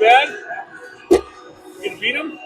bad? You gonna beat him?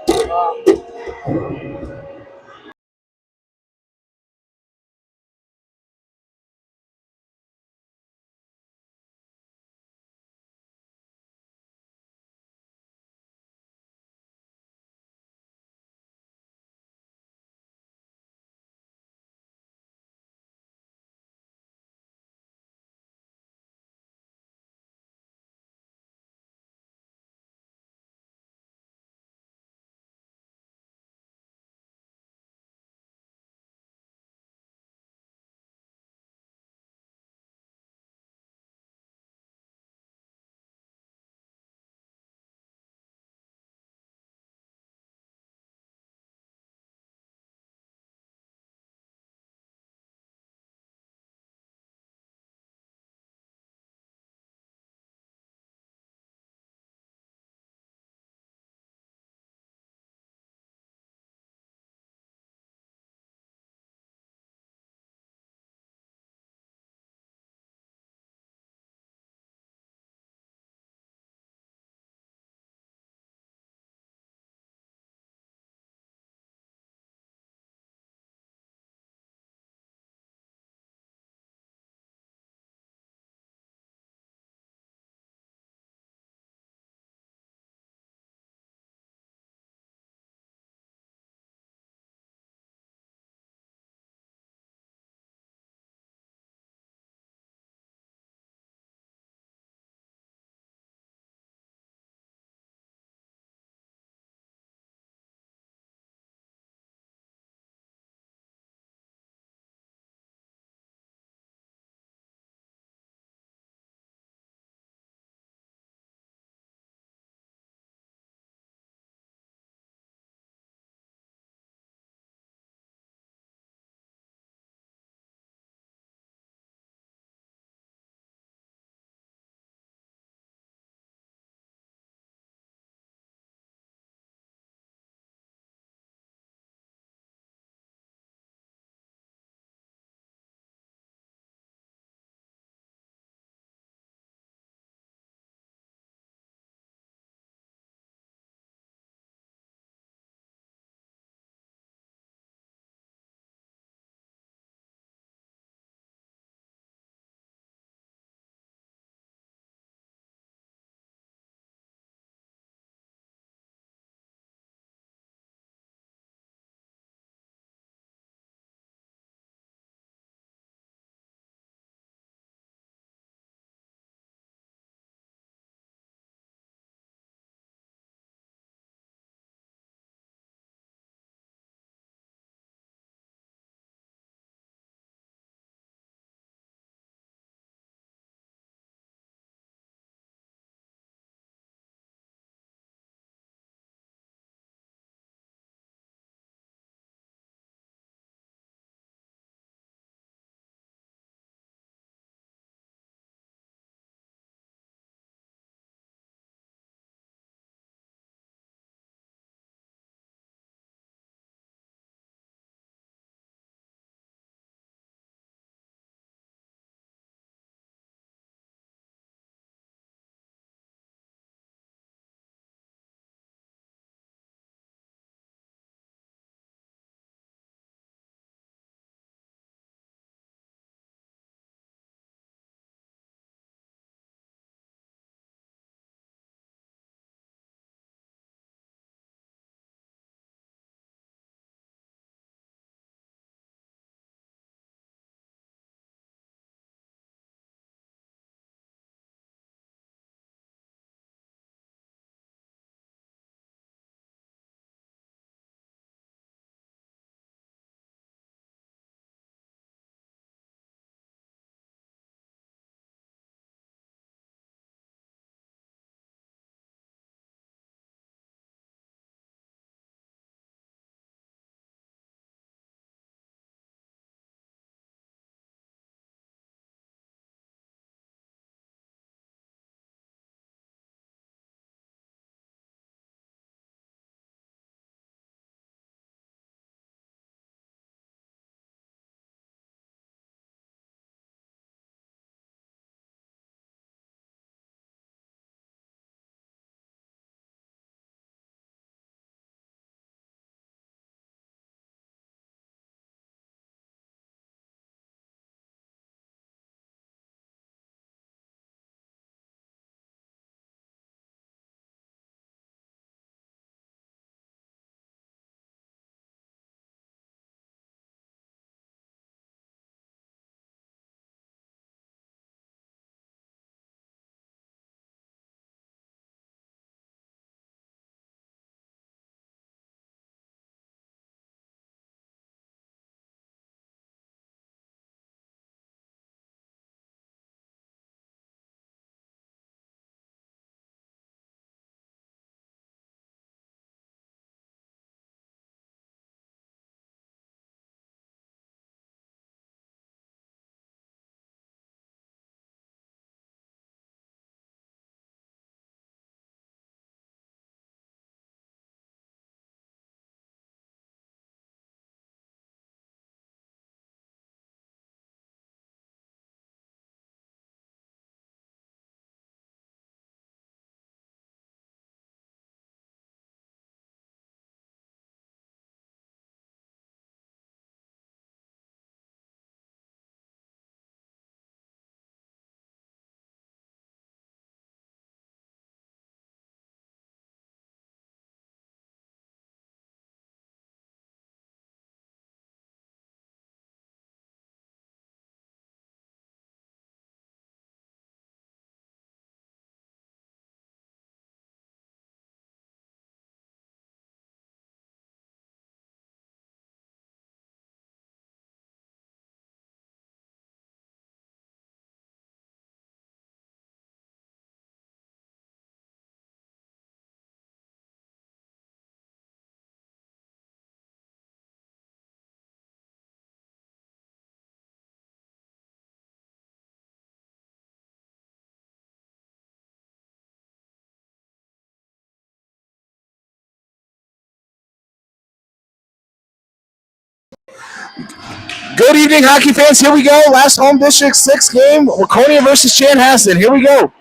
Good evening, hockey fans. Here we go. Last home District 6 game. Waconia versus Chanhassen. Here we go.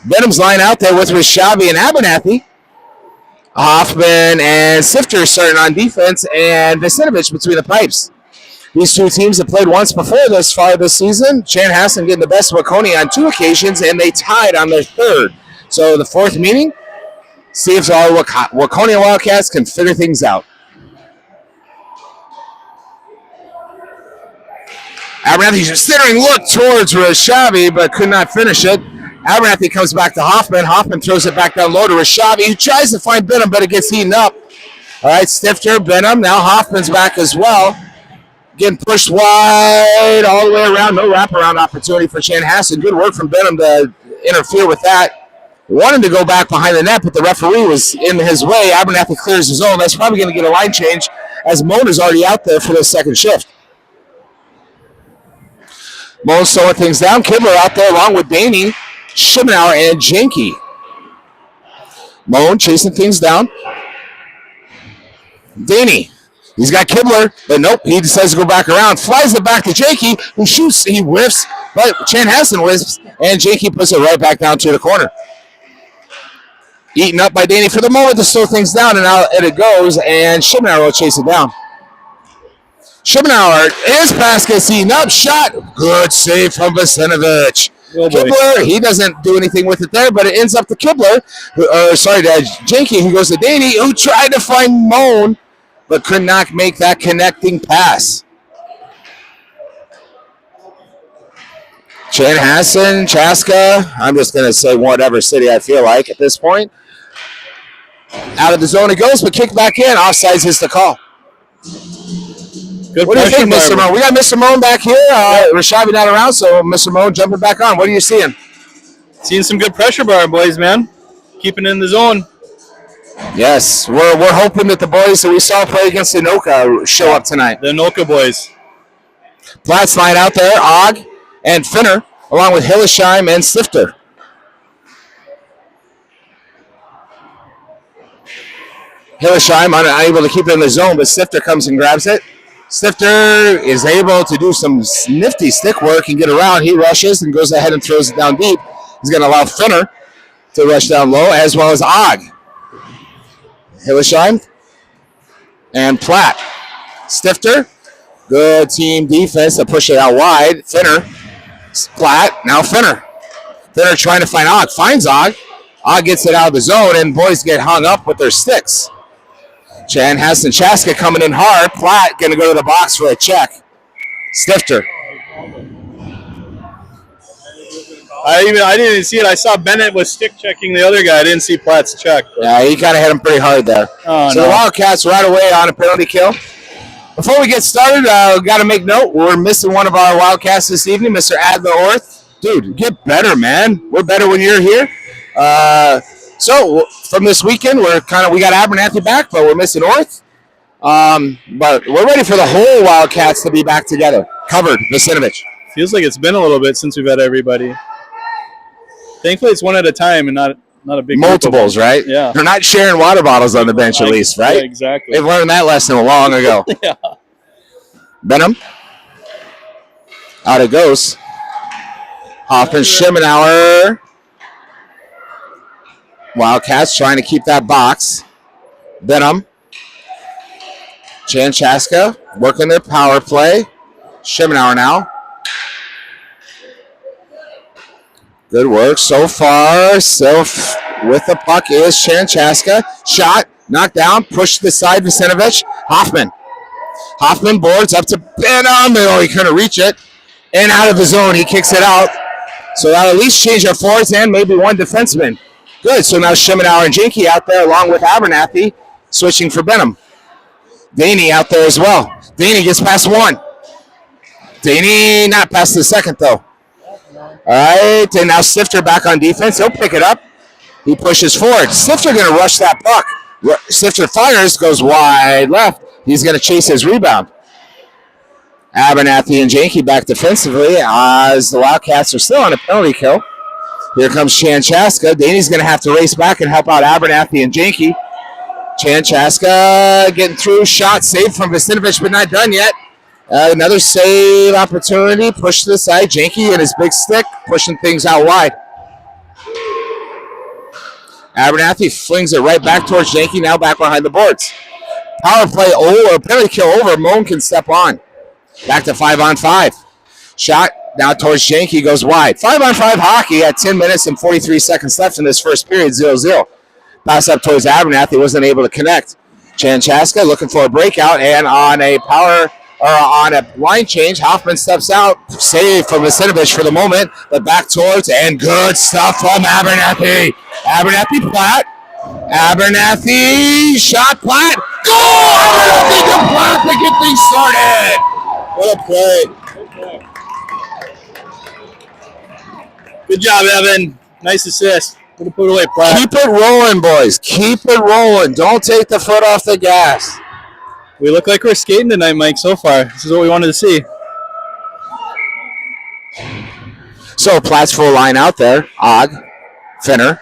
Benham's line out there with Rishavi and Abernathy. Hoffman and Sifter starting on defense, and Vasinovich between the pipes. These two teams have played once before this far this season. Chanhassen getting the best of Waconia on 2 occasions, and they tied on their 3rd. So the 4th meeting, see if our Waconia Wildcats can figure things out. Abernathy's considering look towards Rishavi, but could not finish it. Abernathy comes back to Hoffman. Hoffman throws it back down low to Rishavi, who tries to find Benham, but it gets eaten up. All right, Stifter, Benham. Now Hoffman's back as well. Getting pushed wide all the way around. No wraparound opportunity for Chanhassen. Good work from Benham to interfere with that. Wanted to go back behind the net, but the referee was in his way. Abernathy clears his own. That's probably going to get a line change as Mona's already out there for the 2nd shift. Moan slowing things down. Kibler out there along with Daney, Schimmenauer, and Jenke. Moan chasing things down. Daney. He's got Kibler, but nope. He decides to go back around. Flies it back to Jenke, who shoots. He whiffs, but Chanhassen whiffs, and Jenke puts it right back down to the corner. Eaten up by Daney for the moment to slow things down, and out it goes, and Schimmenauer will chase it down. Schimmenauer, his pass gets eaten up. Shot. Good save from Vasinovich. Oh, Kibler, he doesn't do anything with it there, but it ends up to Kibler. Jenke, who goes to Daney, who tried to find Moan, but could not make that connecting pass. Chanhassen, Chaska, I'm just going to say whatever city I feel like at this point. Out of the zone it goes, but kicked back in. Offsides is the call. Good. What do you think, Mr. Moan? We got Mr. Moan back here. Rishavi not around, so Mr. Moan jumping back on. What are you seeing? Seeing some good pressure by our boys, man. Keeping it in the zone. Yes, we're hoping that the boys that we saw play against Anoka show up tonight. The Anoka boys. Platt's line out there, Og and Finner, along with Hillesheim and Stifter. Hillesheim unable to keep it in the zone, but Stifter comes and grabs it. Stifter is able to do some nifty stick work and get around. He rushes and goes ahead and throws it down deep. He's going to allow Finner to rush down low, as well as Og. Hillesheim and Platt. Stifter, good team defense to push it out wide. Finner, Platt, now Finner. Finner trying to find Og, finds Og. Og gets it out of the zone, and boys get hung up with their sticks. Chanhassen Chaska coming in hard. Platt going to go to the box for a check. Stifter. I didn't even see it. I saw Bennett was stick checking the other guy. I didn't see Platt's check. Yeah, he kind of hit him pretty hard there. Oh, so the Wildcats right away on a penalty kill. Before we get started, we got to make note. We're missing one of our Wildcats this evening, Mr. Adler Orth. Dude, get better, man. We're better when you're here. So from this weekend, we got Abernathy back, but we're missing Orth. But we're ready for the whole Wildcats to be back together. Covered, Vasinovich. Feels like it's been a little bit since we've had everybody. Thankfully, it's one at a time and not a big multiples, right? Yeah. They're not sharing water bottles on the bench, at least, right? Yeah, exactly. They've learned that lesson long ago. Yeah. Benham. Out it goes. Hoffman, Schimmenauer. Wildcats trying to keep that box. Benham. Jan Chaska working their power play. Schimmenauer now. Good work so far. Still with the puck is Chanchaska. Shot, knocked down, pushed to the side, Vasinovich. Hoffman. Hoffman boards up to Benham. Oh, he couldn't reach it. And out of the zone, he kicks it out. So that'll at least change our forwards and maybe one defenseman. Good, so now Schimmenauer and Jenke out there along with Abernathy, switching for Benham. Daney out there as well. Daney gets past one. Daney not past the second, though. All right, and now Stifter back on defense. He'll pick it up. He pushes forward. Stifter going to rush that puck. Stifter fires, goes wide left. He's going to chase his rebound. Abernathy and Jenke back defensively as the Wildcats are still on a penalty kill. Here comes Chanchaska. Daney's going to have to race back and help out Abernathy and Jenke. Chanchaska getting through. Shot saved from Vasinovich, but not done yet. Another save opportunity. Push to the side. Janky and his big stick pushing things out wide. Abernathy flings it right back towards Janky, now back behind the boards. Power play over, penalty kill over. Moan can step on. Back to 5-on-5. Shot now towards Janky, goes wide. 5-on-5 hockey at 10 minutes and 43 seconds left in this first period, 0-0. Pass up towards Abernathy, wasn't able to connect. Chanchaska looking for a breakout, and on a line change, Hoffman steps out. Save from Vacinovich for the moment, but back towards, and good stuff from Abernathy. Abernathy, Platt. Abernathy, shot, Platt. Goal! Abernathy to Platt to get things started. What a play. Good job, Evan. Nice assist. Good to put away, Platt. Keep it rolling, boys. Keep it rolling. Don't take the foot off the gas. We look like we're skating tonight, Mike, so far. This is what we wanted to see. So Platt's full line out there. Og, Finner,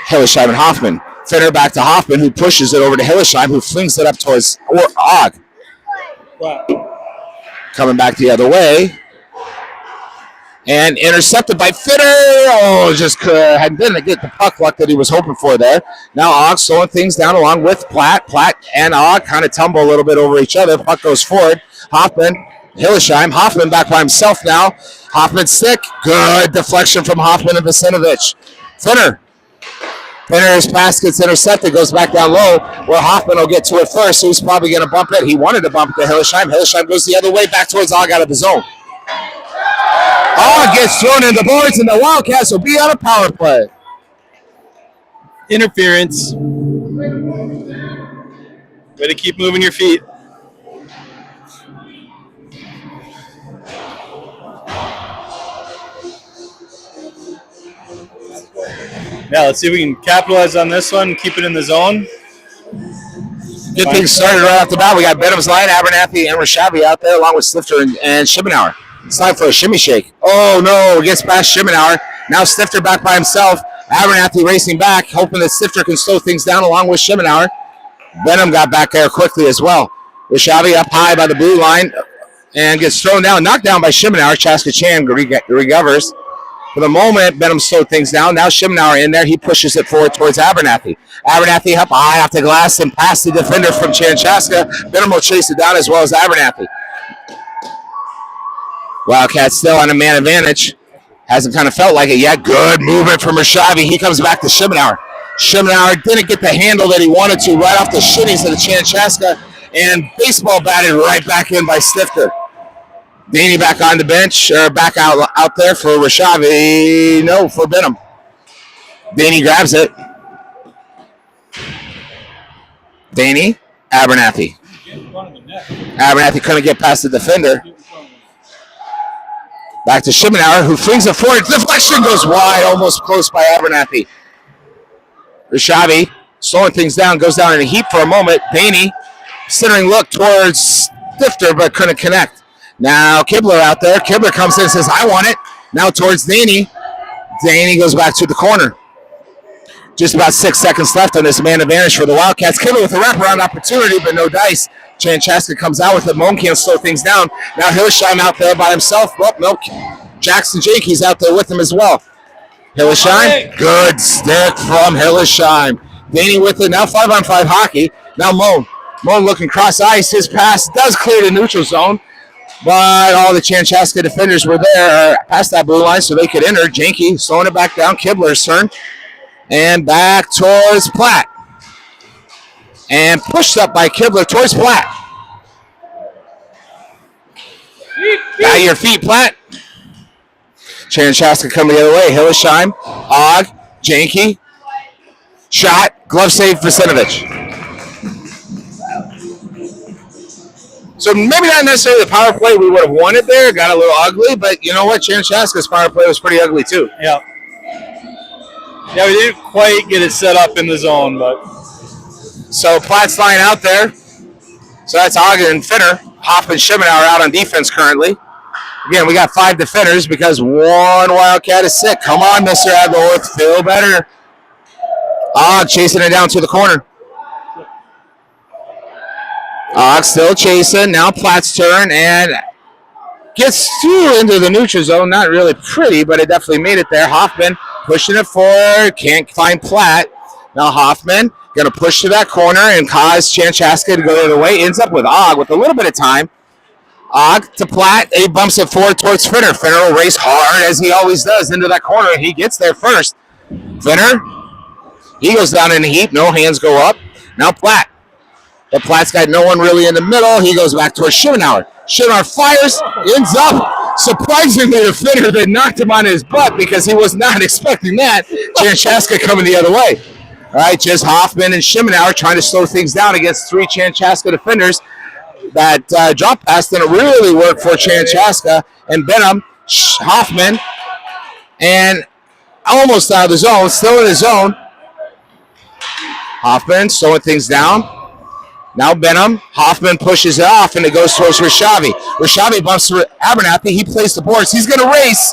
Hillesheim, and Hoffman. Finner back to Hoffman, who pushes it over to Hillesheim, who flings it up towards Og. Coming back the other way. And intercepted by Finner. Oh, just didn't get the puck luck that he was hoping for there. Now Og slowing things down along with Platt. Platt and Og kind of tumble a little bit over each other. Puck goes forward. Hoffman, Hillesheim. Hoffman back by himself now. Hoffman's stick. Good deflection from Hoffman and Vacinovich. Finner. Finner's pass gets intercepted, goes back down low, where Hoffman will get to it first. So he's probably going to bump it. He wanted to bump it to Hillesheim. Hillesheim goes the other way, back towards Og out of the zone. Og gets thrown in the boards, and the Wildcats will be on a power play. Interference. Way to keep moving your feet. Yeah, let's see if we can capitalize on this one, keep it in the zone. Get things started right off the bat. We got Benham's line, Abernathy, and Rashavi out there, along with Stifter and Schimmenauer. It's time for a shimmy shake. Oh, no, gets past Schimmenauer. Now Stifter back by himself. Abernathy racing back, hoping that Stifter can slow things down along with Schimmenauer. Benham got back there quickly as well. Rashavi up high by the blue line and gets thrown down, knocked down by Schimmenauer. Chaska Chan recovers. For the moment, Benham slowed things down. Now Schimmenauer in there. He pushes it forward towards Abernathy. Abernathy up high off the glass and past the defender from Chanchaska. Benham will chase it down as well as Abernathy. Wildcats still on a man advantage. Hasn't kind of felt like it yet. Good movement from Rashavi. He comes back to Schimmenauer. Schimmenauer didn't get the handle that he wanted to right off the shitties of the Chanchaska, and baseball batted right back in by Stifter. Danny back on the bench, or back out there for Rashavi. No, for Benham. Danny grabs it. Danny, Abernathy. Abernathy couldn't get past the defender. Back to Schimmenauer, who flings it forward. Deflection goes wide, almost close by Abernathy. Rashavi slowing things down, goes down in a heap for a moment. Danny, centering look towards Stifter, but couldn't connect. Now Kibler out there. Kibler comes in and says, I want it. Now towards Danny. Danny goes back to the corner. Just about 6 seconds left on this man advantage for the Wildcats. Kibler with a wraparound opportunity, but no dice. Chanchaska comes out with it. Moan can't slow things down. Now Hillesheim out there by himself. Oh, no. Jackson Jakey's out there with him as well. Hillesheim. Good stick from Hillesheim. Danny with it. Now 5-on-5 hockey. Now Moan. Moan looking cross ice. His pass does clear the neutral zone. But all the Chanchaska defenders were there past that blue line so they could enter. Janky slowing it back down. Kibler's turn. And back towards Platt. And pushed up by Kibler towards Platt. Got your feet, Platt. Chanchaska coming the other way. Hillesheim, Og, Janky. Shot. Glove save for Vacinovich. So maybe not necessarily the power play we would have wanted there. Got a little ugly, but you know what? Chanchaska's power play was pretty ugly too. Yeah. Yeah, we didn't quite get it set up in the zone, but. So Platt's line out there. So that's Ogden and Finner. Hoffman and Schimmenauer out on defense currently. Again, we got 5 defenders because one Wildcat is sick. Come on, Mr. Adlerworth. Feel better. Og chasing it down to the corner. Og still chasing. Now Platt's turn and gets through into the neutral zone. Not really pretty, but it definitely made it there. Hoffman pushing it forward. Can't find Platt. Now Hoffman going to push to that corner and cause Chanchaska to go the other way. Ends up with Og with a little bit of time. Og to Platt. He bumps it forward towards Finner. Finner will race hard as he always does into that corner. He gets there first. Finner. He goes down in the heap. No hands go up. Now Platt. But Platt's got no one really in the middle. He goes back towards Schimmenauer. Schimmenauer fires, ends up surprisingly to Finner that knocked him on his butt because he was not expecting that. Chanchaska coming the other way. All right, just Hoffman and Schimmenauer trying to slow things down against 3 Chanchaska defenders. That drop pass didn't really work for Chanchaska. And Benham, Hoffman, and almost out of the zone, still in the zone. Hoffman slowing things down. Now Benham, Hoffman pushes it off, and it goes towards Rashavi. Rashavi bumps to Abernathy. He plays the boards. He's going to race.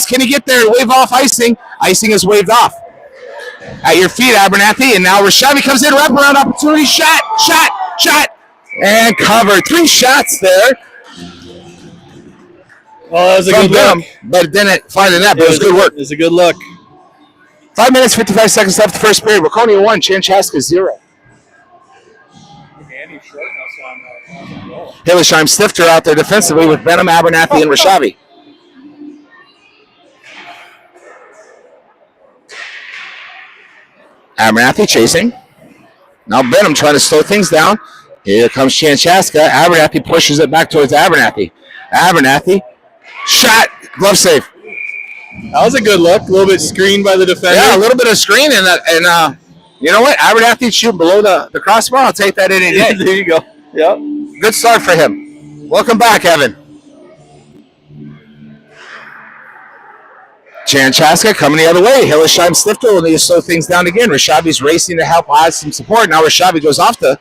Can he get there? Wave off icing. Icing is waved off. At your feet, Abernathy, and now Rashavi comes in. Wraparound opportunity. Shot. And cover. 3 shots there. Well, that was a good Benham, look. but it didn't find the net, but it was good work. It was a good look. 5 minutes, 55 seconds left the first period. Waconia 1, Chanchaska 0. Hillesheim Stifter out there defensively with Benham, Abernathy, and Rashavi. Abernathy chasing. Now Benham trying to slow things down. Here comes Chanchaska. Abernathy pushes it back towards Abernathy. Abernathy. Shot. Glove save. That was a good look. A little bit screened by the defender. Yeah, a little bit of screen. And you know what? Abernathy shoot below the crossbar. I'll take that any day. There you go. Yep. Good start for him. Welcome back, Evan. Chanchaska coming the other way. Hillesheim Stifter will need to slow things down again. Rashavi's racing to help add some support. Now Rashavi goes off the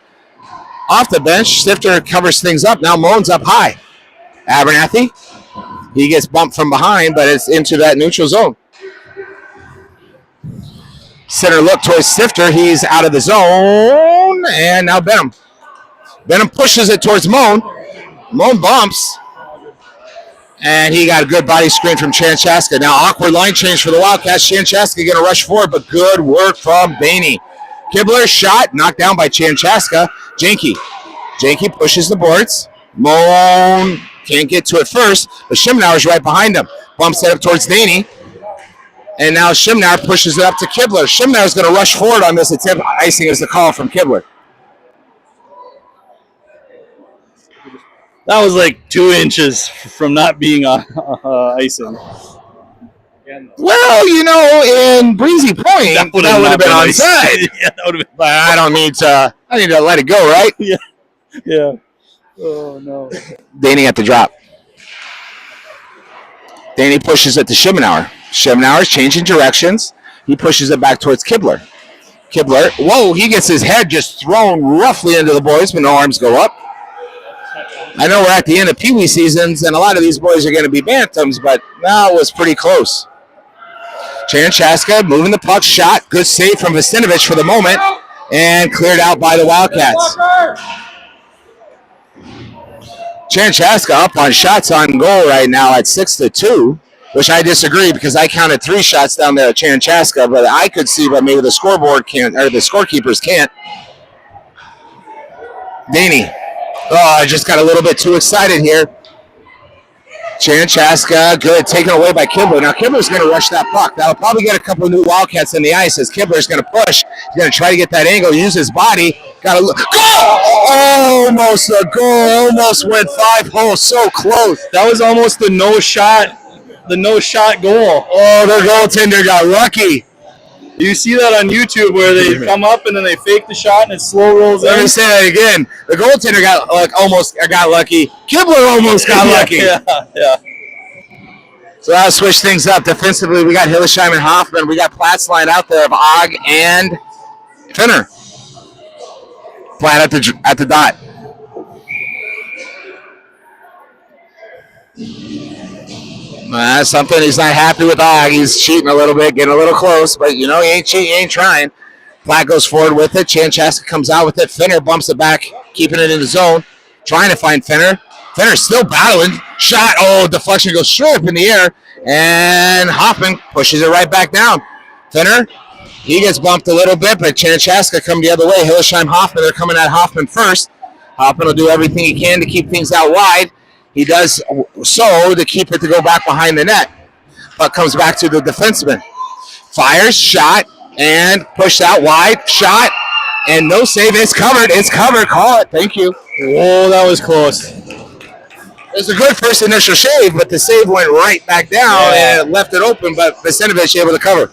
bench. Stifter covers things up. Now Moan's up high. Abernathy. He gets bumped from behind, but it's into that neutral zone. Center look towards Stifter. He's out of the zone. And now Benham. Benham pushes it towards Moan. Moan bumps. And he got a good body screen from Chanchaska. Now awkward line change for the Wildcats. Chanchaska going to rush forward, but good work from Baney. Kibler shot, knocked down by Chanchaska. Janke pushes the boards. Moan can't get to it first, but Schimmenauer's right behind him. Bumps it up towards Daney. And now Schimmenauer pushes it up to Kibler. Schimmenauer's going to rush forward on this attempt. Icing is the call from Kibler. That was like 2 inches from not being icing. Well, you know, in Breezy Point, that would have been onside. Yeah, that would have been. But I need to let it go, right? Yeah. Oh no. Daney at the drop. Daney pushes it to Schimmenauer. Schimmenauer's changing directions. He pushes it back towards Kibler. Whoa, he gets his head just thrown roughly into the boys, but no arms go up. I know we're at the end of Pee Wee seasons, and a lot of these boys are going to be bantams, but that was pretty close. Chanchaska moving the puck, shot. Good save from Vastinovich for the moment, and cleared out by the Wildcats. Chanchaska up on shots on goal right now at 6-2, which I disagree because I counted 3 shots down there at Chanchaska, but I could see, but maybe the scoreboard can't, or the scorekeepers can't. Daney. Oh, I just got a little bit too excited here. Chanchaska, good, taken away by Kibler. Now Kibler's going to rush that puck. That'll probably get a couple of new Wildcats in the ice as Kibler's going to push. He's going to try to get that angle, use his body. Got a look. Goal! Almost a goal. Almost went 5 holes. So close. That was almost the no shot goal. Oh, the goaltender got lucky. You see that on YouTube where they come up and then they fake the shot and it slow rolls in? Let me say that again. The goaltender almost got lucky. Kibler almost got lucky. Yeah. So that'll switch things up. Defensively, we got Hillesheim and Hoffman. We got Platt's line out there of Og and Finner. Platt at the dot. That's something he's not happy with Og. He's cheating a little bit, getting a little close, but you know he ain't cheating, he ain't trying. Platt goes forward with it. Chanchaska comes out with it. Finner bumps it back, keeping it in the zone. Trying to find Finner. Finner still battling. Shot. Oh, deflection goes straight up in the air. And Hoffman pushes it right back down. Finner, he gets bumped a little bit, but Chanchaska come the other way. Hillesheim, Hoffman, they're coming at Hoffman first. Hoffman will do everything he can to keep things out wide. He does so to keep it to go back behind the net. Puck comes back to the defenseman. Fires, shot, and pushed out wide. Shot, and no save. It's covered. It's covered. Call it. Thank you. Oh, that was close. It was a good first initial shave, but the save went right back down and left it open, but Vasenovich able to cover.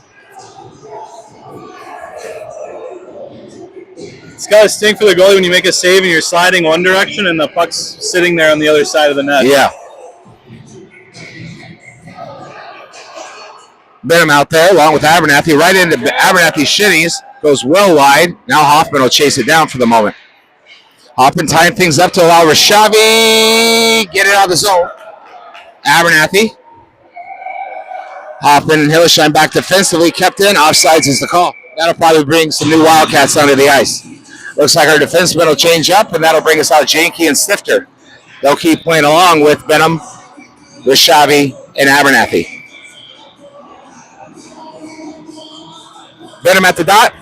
It's got to stink for the goalie when you make a save and you're sliding one direction and the puck's sitting there on the other side of the net. Yeah. Benham out there along with Abernathy. Right into Abernathy's shitties. Goes well wide. Now Hoffman will chase it down for the moment. Hoffman tying things up to allow Rashavi get it out of the zone. Abernathy. Hoffman and Hillesheim back defensively. Kept in. Offsides is the call. That'll probably bring some new Wildcats onto the ice. Looks like our defensemen will change up, and that'll bring us out Janke and Stifter. They'll keep playing along with Benham, Rashavi, and Abernathy. Benham at the dot.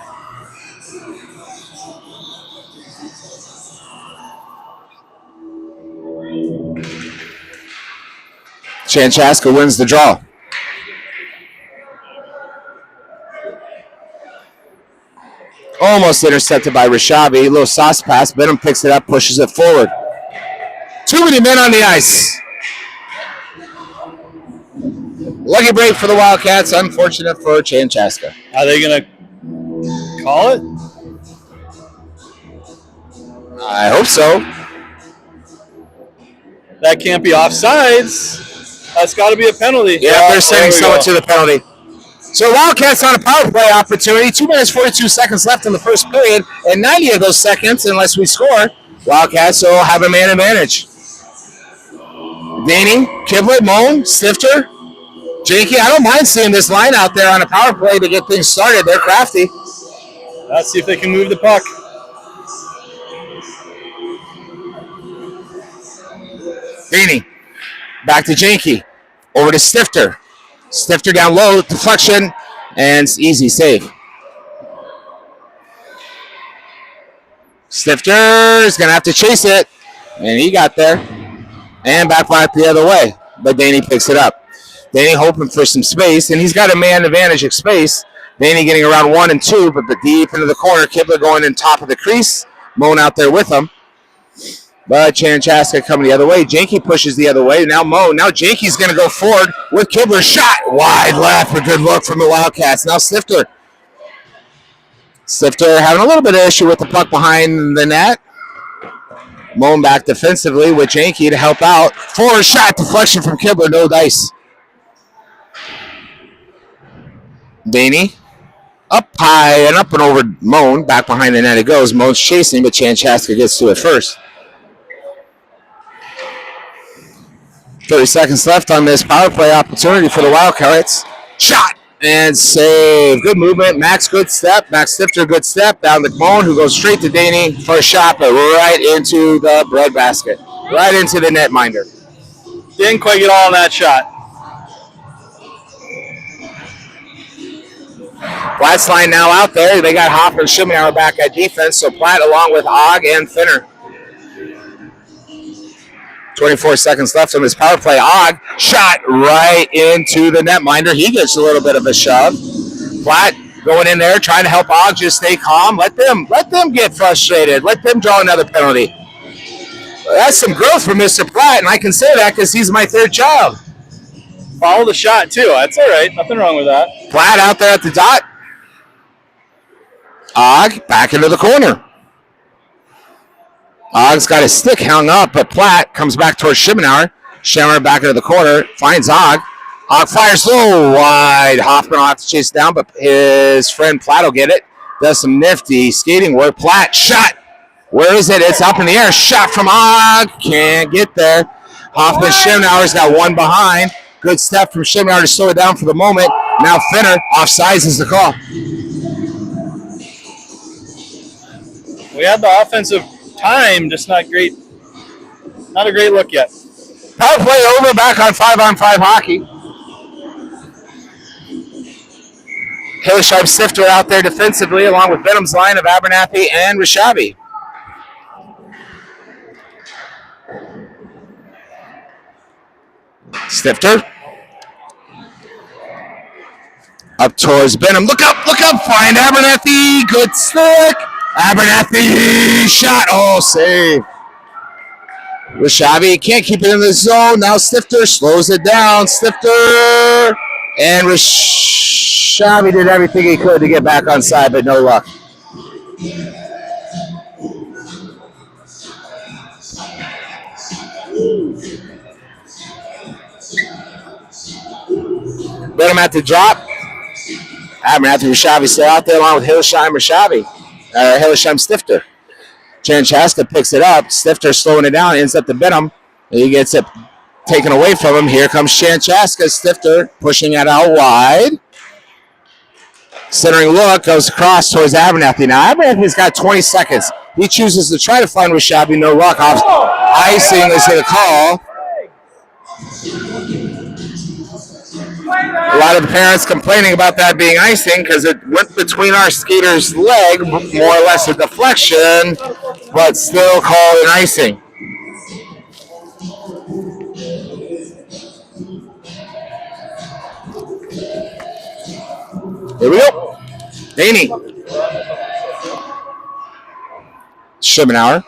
Chanchaska wins the draw. Almost intercepted by Rashavi. A little sauce pass. Benham picks it up, pushes it forward. Too many men on the ice. Lucky break for the Wildcats. Unfortunate for Chanchaska. Are they going to call it? I hope so. That can't be offsides. That's got to be a penalty. Yeah, they're sending someone to the penalty. So Wildcats on a power play opportunity. 2 minutes, 42 seconds left in the first period. And 90 of those seconds, unless we score, Wildcats will have a man advantage. Daney, Kiblet, Moan, Stifter, Janke. I don't mind seeing this line out there on a power play to get things started. They're crafty. Let's see if they can move the puck. Daney, back to Janke. Over to Stifter. Stifter down low, deflection, and easy save. Stifter is going to have to chase it, and he got there. And back the other way, but Daney picks it up. Daney hoping for some space, and he's got a man advantage of space. Daney getting around 1 and 2, but deep into the corner. Kibler going in top of the crease. Moan out there with him. But Chanchaska coming the other way. Janke pushes the other way. Now Moan. Now Janke's going to go forward with Kibler. Shot wide left. A good look from the Wildcats. Now Stifter. Stifter having a little bit of issue with the puck behind the net. Moan back defensively with Janke to help out. Forward shot. Deflection from Kibler. No dice. Daney. Up high and up and over Moan. Back behind the net it goes. Moan's chasing, but Chanchaska gets to it first. 30 seconds left on this power play opportunity for the Wildcats. Shot and save. Good movement. Max, good step. Max Stifter, good step. Down to Moan, who goes straight to Daney for a shot, but right into the breadbasket. Right into the netminder. Didn't quite get all on that shot. Platt's line now out there. They got Hopper and Schimmelauer back at defense, so Platt along with Og and Finner. 24 seconds left on this power play. Og shot right into the netminder. He gets a little bit of a shove. Platt going in there, trying to help Og just stay calm. Let them get frustrated. Let them draw another penalty. That's some growth from Mr. Platt, and I can say that because he's my third child. Follow the shot, too. That's all right. Nothing wrong with that. Platt out there at the dot. Og back into the corner. Og's got his stick hung up, but Platt comes back towards Schimmelauer. Schimmelauer back into the corner, finds Og. Og fires low, wide. Hoffman will have to chase down, but his friend Platt will get it. Does some nifty skating work. Platt, shot. Where is it? It's up in the air. Shot from Og. Can't get there. Hoffman, Schimmelauer's got one behind. Good step from Schimmelauer to slow it down for the moment. Now Finner, offsides is the call. We had the offensive time, just not great. Not a great look yet. Power play over, back on 5-on-5 hockey. Hillsheim Stifter out there defensively, along with Benham's line of Abernathy and Rishabi. Stifter. Up towards Benham. Look up, find Abernathy. Good stick. Abernathy shot. Oh, save. Rishabi can't keep it in the zone. Now Stifter slows it down. Stifter. And Rishabi did everything he could to get back on side, but no luck. Benham at the drop. Abernathy Rishabi still out there along with Hillsheim Stifter. Chanchaska picks it up. Stifter slowing it down, ends up to Benham. He gets it taken away from him. Here comes Chanchaska. Stifter pushing it out wide. Centering look goes across towards Abernathy. Now Abernathy's got 20 seconds. He chooses to try to find Rishabi. No luck. Icing is the call. A lot of the parents complaining about that being icing because it went between our skater's leg, more or less a deflection, but still called an icing. Here we go. Daney. Schimenauer.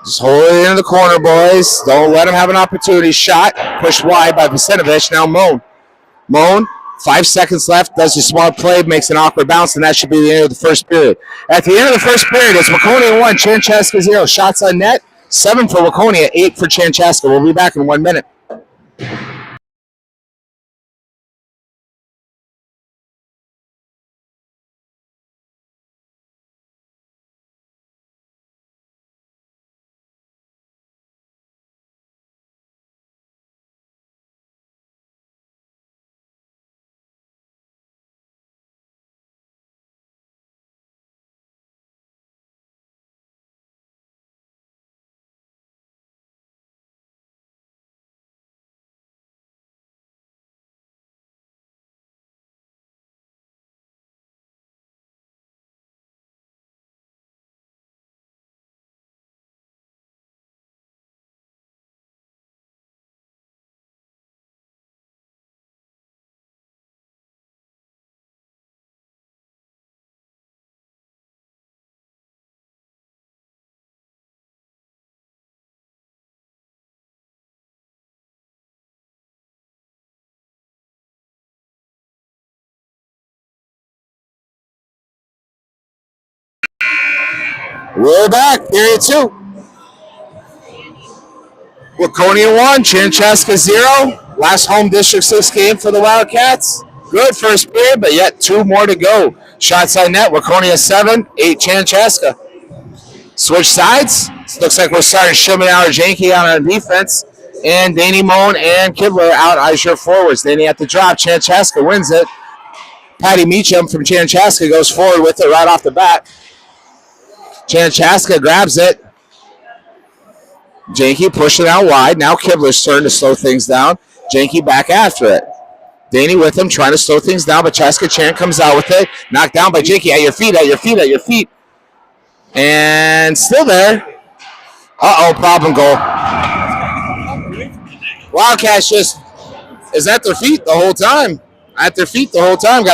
Just hold it into the corner, boys. Don't let him have an opportunity. Shot. Pushed wide by Vasenovich. Now Moan. 5 seconds left. Does a smart play. Makes an awkward bounce, and that should be the end of the first period. At the end of the first period, it's Waconia 1, Chanchaska 0. Shots on net. 7 for Waconia, 8 for Chanchaska. We'll be back in 1 minute. We're back. Period 2. Waconia 1, Chanchaska 0. Last home District 6 game for the Wildcats. Good first period, but yet 2 more to go. Shots on net, Waconia 7, 8 Chanchaska. Switch sides. Looks like we're starting Schimenauer Janke out on defense. And Danny Moan and Kibler out as your forwards. Danny at the drop. Chanchaska wins it. Patty Meacham from Chanchaska goes forward with it right off the bat. Chanchaska grabs it. Janke pushing out wide. Now Kibler's turn to slow things down. Janke back after it. Danny with him trying to slow things down, but Chaska Chan comes out with it. Knocked down by Janke. At your feet. And still there. Problem goal. Wildcats just is at their feet the whole time. Got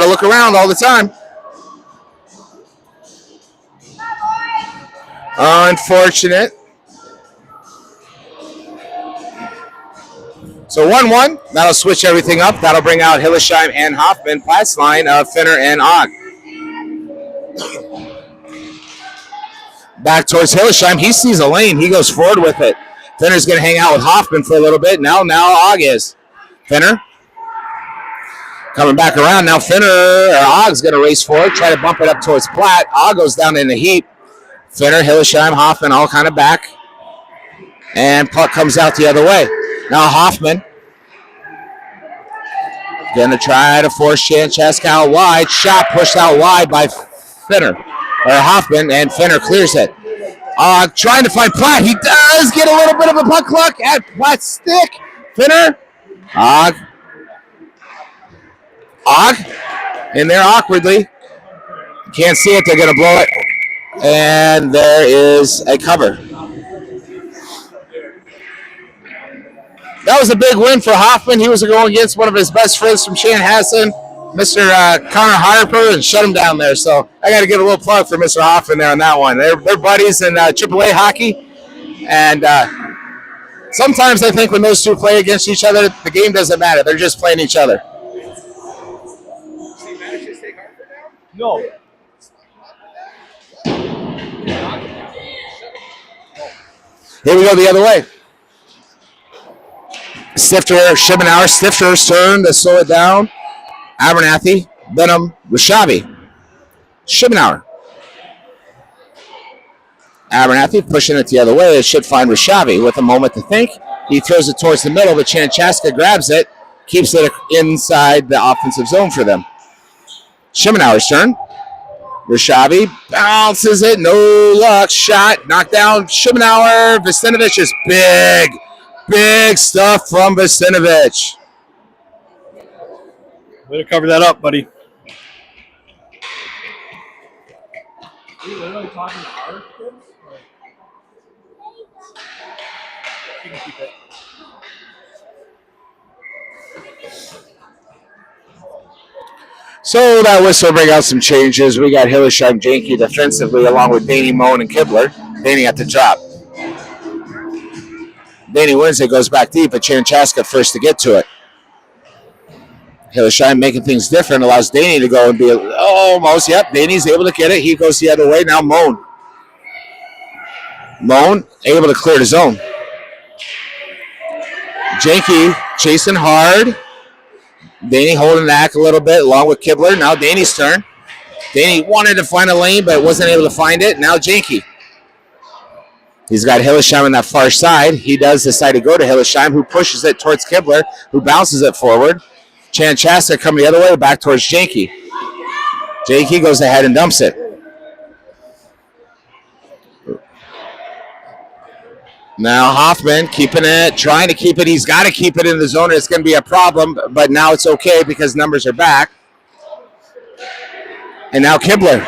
to look around all the time. Unfortunate. So 1-1. That'll switch everything up. That'll bring out Hillesheim and Hoffman. Pass line of Finner and Ogg. Back towards Hillesheim. He sees a lane. He goes forward with it. Finner's going to hang out with Hoffman for a little bit. Now Ogg is. Finner. Coming back around. Now Ogg's going to race forward. Try to bump it up towards Platt. Ogg goes down in the heap. Finner, Hillesheim, Hoffman all kind of back. And puck comes out the other way. Now Hoffman going to try to force Chanchaska out wide. Shot pushed out wide by Finner. Hoffman, and Finner clears it. Trying to find Platt. He does get a little bit of a puck luck at Platt's stick. Finner. Og in there awkwardly. Can't see it. They're going to blow it. And there is a cover. That was a big win for Hoffman. He was going against one of his best friends from Chanhassen, Mr. Connor Harper, and shut him down there. So I got to give a little plug for Mr. Hoffman there on that one. They're buddies in AAA hockey. And sometimes I think when those two play against each other, the game doesn't matter. They're just playing each other. No. Here we go the other way. Stifter's turn to slow it down. Abernathy, Benham, Rishavi. Schibbenauer. Abernathy pushing it the other way. It should find Rishavi with a moment to think. He throws it towards the middle, but Chanchaska grabs it, keeps it inside the offensive zone for them. Schibbenauer's turn. Rishavi bounces it, no luck. Shot, knocked down. Schibbenauer. Vistinovich is big. Big stuff from Vistinovich. Way to cover that up, buddy. Are you literally talking to our kids? You can keep it. So that whistle will bring out some changes. We got Hillersheim Janke defensively along with Danny Moen and Kibler. Danny at the drop. Danny wins it, goes back deep, but Chanchaska first to get to it. Hillersheim making things different, allows Danny to go and be almost, yep, Danny's able to get it. He goes the other way, now Moen. Moen able to clear the zone. Janke chasing hard. Danny holding back a little bit along with Kibler. Now Danny's turn. Danny wanted to find a lane, but wasn't able to find it. Now Janke. He's got Hillersheim on that far side. He does decide to go to Hillersheim, who pushes it towards Kibler, who bounces it forward. Chanchaska coming the other way, back towards Janke. Janke goes ahead and dumps it. Now Hoffman keeping it, trying to keep it. He's got to keep it in the zone. It's going to be a problem, but now it's okay because numbers are back. And now Kibler.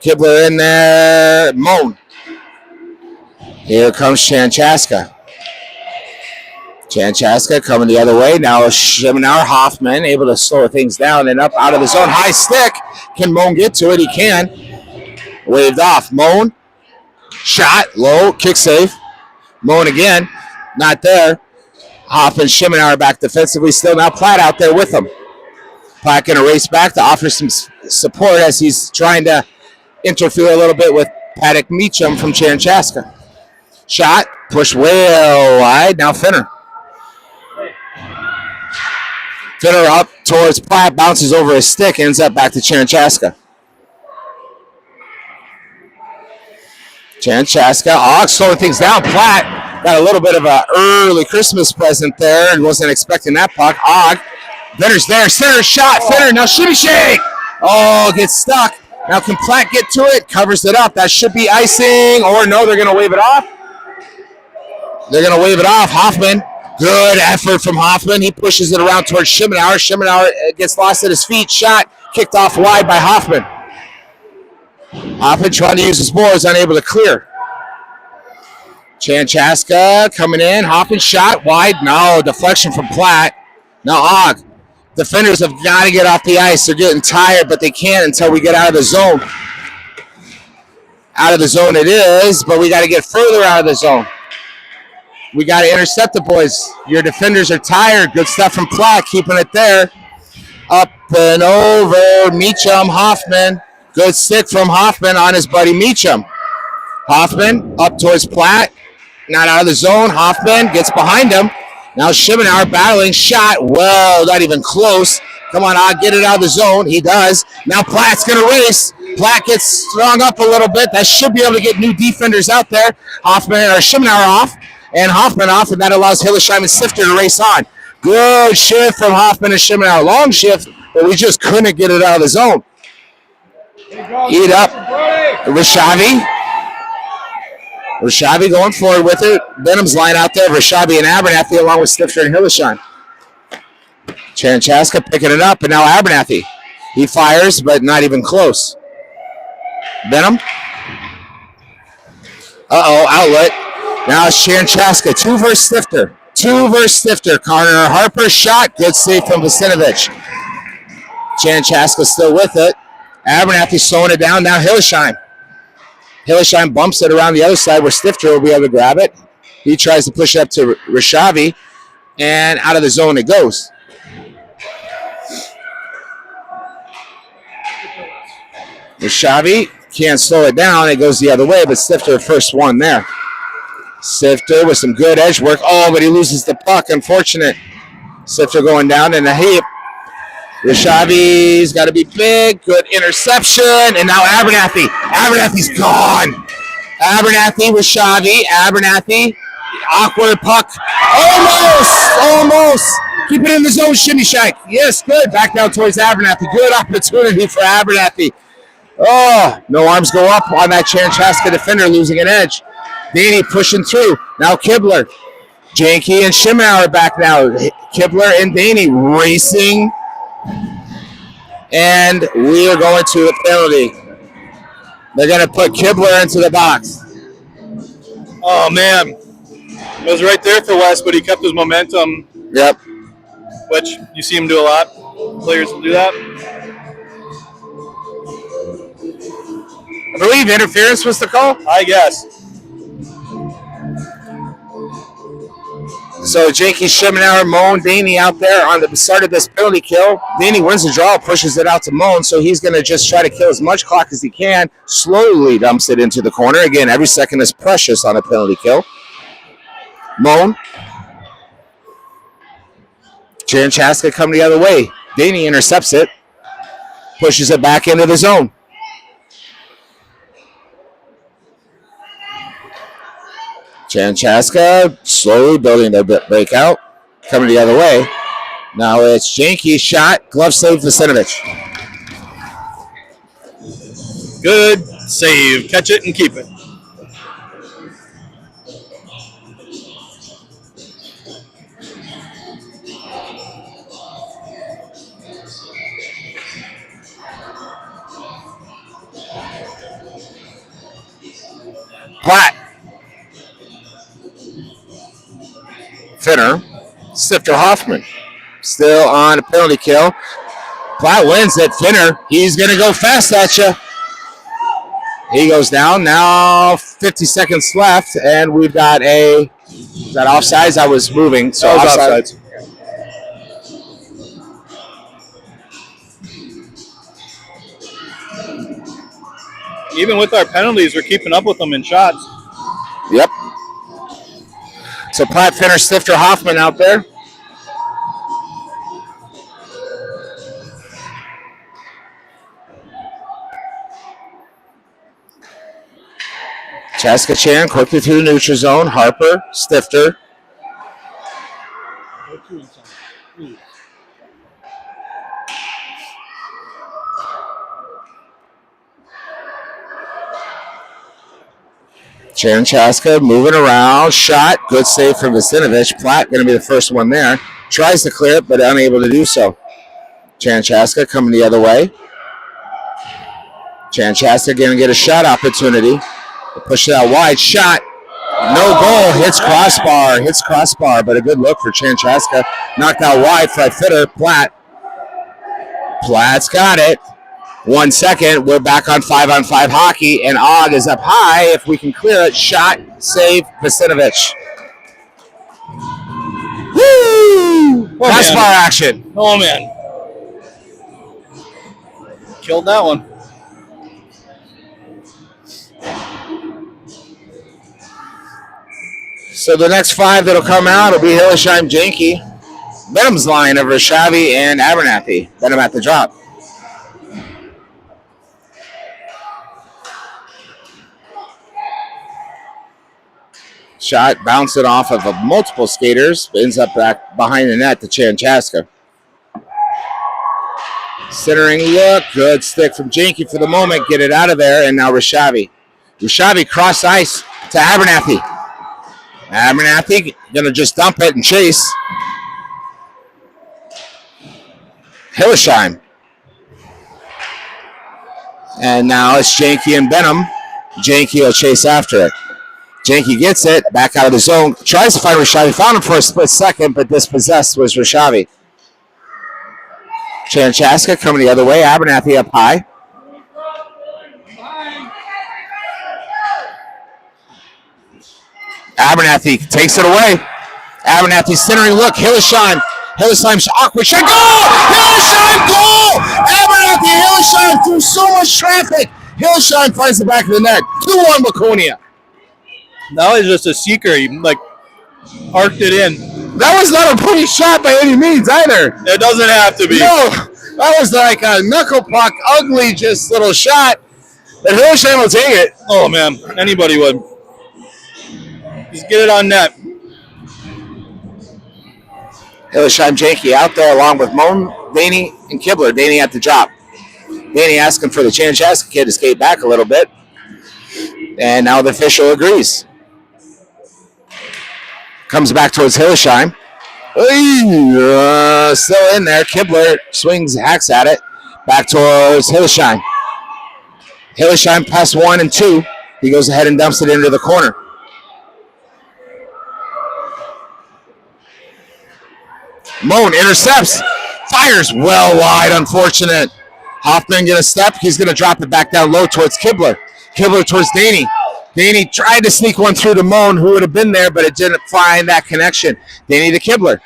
Kibler in there. Moen. Here comes Chanchaska. Chanchaska coming the other way. Now Schibbenauer, Hoffman able to slow things down and up out of the zone. High stick. Can Moen get to it? He can. Waved off. Moen. Shot. Low. Kick save. Moen again. Not there. Hoffman, Schibbenauer back defensively still. Now Platt out there with him. Platt going to race back to offer some support as he's trying to interfere a little bit with Paddock Meacham from Chanchaska. Shot. Push way wide. Now Finner. Finner up towards Platt. Bounces over his stick. Ends up back to Chanchaska. Chanchaska. Slowing things down. Platt got a little bit of an early Christmas present there and wasn't expecting that puck. Finner's there. Center shot. Finner. Now shimmy shake. Gets stuck. Now can Platt get to it? Covers it up. That should be icing. Or no, they're going to wave it off. They're going to wave it off. Hoffman. Good effort from Hoffman. He pushes it around towards Schibbenauer. Schibbenauer gets lost at his feet. Shot. Kicked off wide by Hoffman. Hoffman trying to use his boards. Unable to clear. Chanchaska coming in. Hoffman shot wide. No. Deflection from Platt. Now defenders have got to get off the ice. They're getting tired, but they can't until we get out of the zone. Out of the zone it is, but we got to get further out of the zone. We got to intercept the boys. Your defenders are tired. Good stuff from Platt, keeping it there. Up and over. Meacham, Hoffman. Good stick from Hoffman on his buddy Meacham. Hoffman up towards Platt. Not out of the zone. Hoffman gets behind him. Now Schibbenauer battling. Shot. Well, not even close. Come on, get it out of the zone. He does. Now Platt's going to race. Platt gets strung up a little bit. That should be able to get new defenders out there. Schibbenauer off. And Hoffman off, and that allows Hillersheim and Stifter to race on. Good shift from Hoffman and Schibbenauer. Long shift, but we just couldn't get it out of the zone. Eat up. Rishavi going forward with it. Benham's line out there. Rishavi and Abernathy along with Stifter and Hillesheim. Chanchaska picking it up, and now Abernathy. He fires, but not even close. Benham. Outlet. Now it's Chanchaska. 2 versus Stifter. 2 versus Stifter. Connor Harper shot. Good save from Vacinovich. Chanchaska still with it. Abernathy slowing it down. Now Hillesheim. Hillesheim bumps it around the other side where Stifter will be able to grab it. He tries to push it up to Rishavi, and out of the zone it goes. Rishavi can't slow it down. It goes the other way, but Stifter first one there. Stifter with some good edge work. Oh, but he loses the puck. Unfortunate. Stifter going down in a heap. Rishavi's got to be big. Good interception. And now Abernathy. Abernathy's gone. Abernathy, Rishavi. Abernathy. Awkward puck. Almost. Keep it in the zone, Shimmy Shack. Yes, good. Back down towards Abernathy. Good opportunity for Abernathy. Oh, no arms go up on that Chanchaska defender losing an edge. Danny pushing through. Now Kibler. Janke and Schimmer are back now. Kibler and Danny racing. And we are going to a penalty. They're going to put Kibler into the box. Oh, man. It was right there for Wes, but he kept his momentum. Yep. Which you see him do a lot. Players will do that. I believe interference was the call. I guess. So Jakey Schemenauer, Moan, Daney out there on the start of this penalty kill. Daney wins the draw, pushes it out to Moan, so he's going to just try to kill as much clock as he can. Slowly dumps it into the corner. Again, every second is precious on a penalty kill. Moan. Chanchaska come the other way. Daney intercepts it. Pushes it back into the zone. Chanchaska slowly building their breakout. Coming the other way. Now it's Janke shot. Glove save Vacinovich. Good save. Catch it and keep it. Platt. Finner. Stifter Hoffman. Still on a penalty kill. Platt wins it. Finner. He's going to go fast at you. He goes down. Now 50 seconds left. And we've got a... Is that offsides? I was moving. So that was offsides. Even with our penalties, we're keeping up with them in shots. Yep. So Platt, Finner, Stifter, Hoffman out there. Chaska-Chan quickly through the neutral zone. Harper, Stifter. Chanchaska moving around. Shot. Good save from Vacinovich. Platt going to be the first one there. Tries to clear it, but unable to do so. Chanchaska coming the other way. Chanchaska going to get a shot opportunity. Push it out wide. Shot. No goal. Hits crossbar, but a good look for Chanchaska. Knocked out wide for Fitter. Platt. Platt's got it. 1 second. We're back on 5-on-5 hockey, and Og is up high. If we can clear it, shot, save, Vacinovich. Woo! Crossbar action. Oh, man. Killed that one. So the next 5 that'll come out will be Hillesheim, Janke, Benham's line of Rishavi and Abernathy. Benham at the drop. Shot, bounced it off of multiple skaters, ends up back behind the net to Chanchaska. Centering look. Good stick from Janky for the moment. Get it out of there. And now Rishavi. Rishavi cross ice to Abernathy. Abernathy going to just dump it and chase. Hillesheim. And now it's Janky and Benham. Janky will chase after it. Janky gets it. Back out of the zone. Tries to find Rishavi. Found him for a split second, but dispossessed was Rishavi. Chanchaska coming the other way. Abernathy up high. Abernathy takes it away. Abernathy centering look. Hillesheim. Hillesheim's awkward shot. Goal! Hillesheim goal! Abernathy Hillesheim through so much traffic. Hillesheim finds the back of the net. 2-1 Waconia. That was just a seeker. He arced it in. That was not a pretty shot by any means either. It doesn't have to be. No, that was like a knuckle puck, ugly, just little shot. And Hillesheim will take it. Oh man, anybody would. Just get it on net. Hillesheim Janky out there along with Moan, Daney, and Kibler. Daney at the drop. Daney asking for the Chanchaska kid to skate back a little bit. And now the official agrees. Comes back towards Hillesheim. Still in there. Kibler swings, hacks at it. Back towards Hillesheim. Hillesheim past 1 and 2. He goes ahead and dumps it into the corner. Moan intercepts. Fires well wide. Unfortunate. Hoffman going to step. He's going to drop it back down low towards Kibler. Kibler towards Daney. Daney tried to sneak one through to Moan, who would have been there, but it didn't find that connection. Daney to Kibler.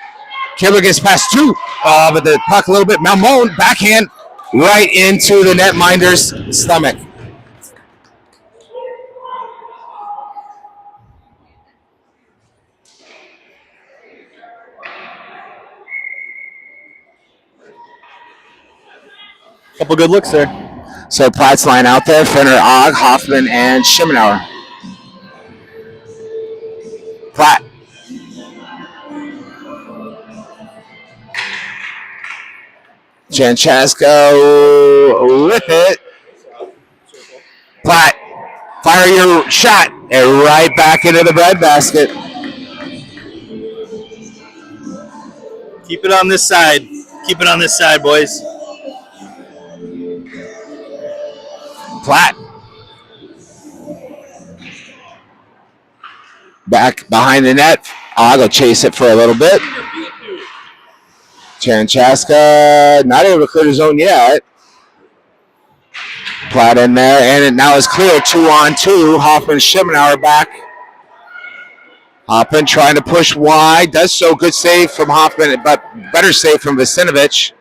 Kibler gets past 2, but the puck a little bit. Now Moan, backhand, right into the netminder's stomach. Couple good looks there. So Platt's line out there, Fenner, Ogg, Hoffman, and Schimenauer. Platt. Chanchaska with it. Platt, fire your shot, and right back into the breadbasket. Keep it on this side. Keep it on this side, boys. Platt. Back behind the net. I'll go chase it for a little bit. Chanchaska not able to clear the zone yet. Platt in there, and it now is clear. 2-on-2. Hoffman, Schimenauer back. Hoffman trying to push wide. Does so. Good save from Hoffman, but better save from Visinovich.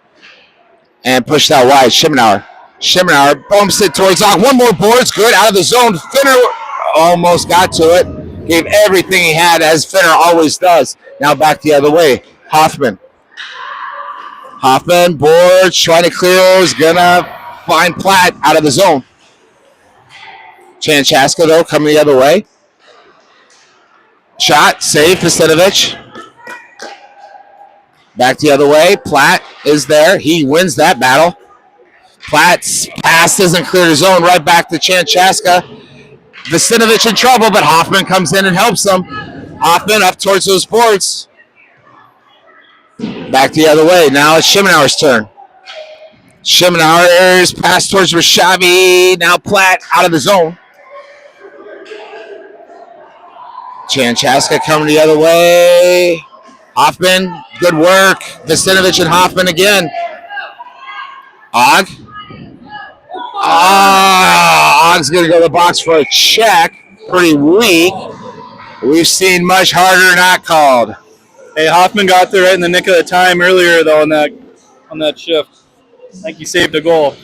And pushed out wide. Schimenauer bumps it towards Ogg. One more board's good. Out of the zone. Finner almost got to it. Gave everything he had, as Finner always does. Now back the other way. Hoffman, boards, trying to clear. Is going to find Platt out of the zone. Chanchaska, though, coming the other way. Shot, save, Visinovich. Back the other way. Platt is there. He wins that battle. Platt's pass doesn't clear the zone. Right back to Chanchaska. Visinovich in trouble, but Hoffman comes in and helps them. Hoffman up towards those boards. Back the other way. Now it's Schimenauer's turn. Schimenauer's pass towards Rishavi. Now Platt out of the zone. Chanchaska coming the other way. Hoffman, good work. Visinovich and Hoffman again. Ogg. Ogg's going to go to the box for a check. Pretty weak. We've seen much harder not called. Hey, Hoffman got there right in the nick of the time earlier, though, on that shift. I think he saved a goal.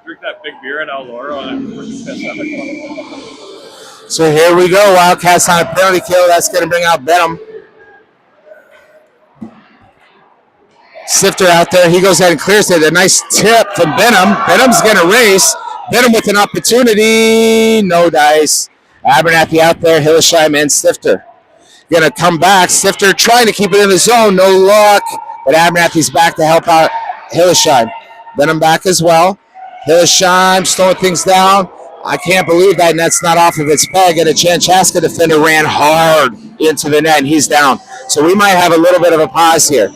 Drink that big beer in El Loro and I'm freaking pissed off. So here we go. Wildcats on a penalty kill. That's going to bring out Benham. Sifter out there. He goes ahead and clears it. A nice tip from Benham. Benham's going to race. Benham with an opportunity. No dice. Abernathy out there. Hillesheim and Sifter. Gonna come back. Stifter trying to keep it in the zone. No luck. But Abernathy's back to help out Hillesheim. Then I'm back as well. Hillesheim slowing things down. I can't believe that net's not off of its peg. And a Chanchaska defender ran hard into the net, and he's down. So we might have a little bit of a pause here.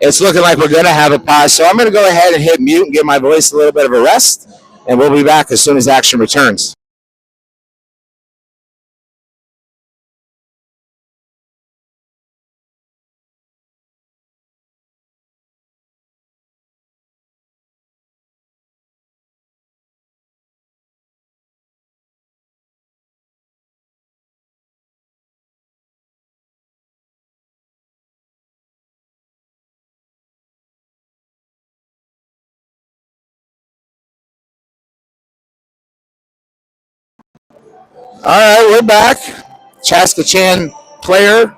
It's looking like we're going to have a pause. So I'm going to go ahead and hit mute and give my voice a little bit of a rest. And we'll be back as soon as action returns. All right, we're back. Chaska-Chan player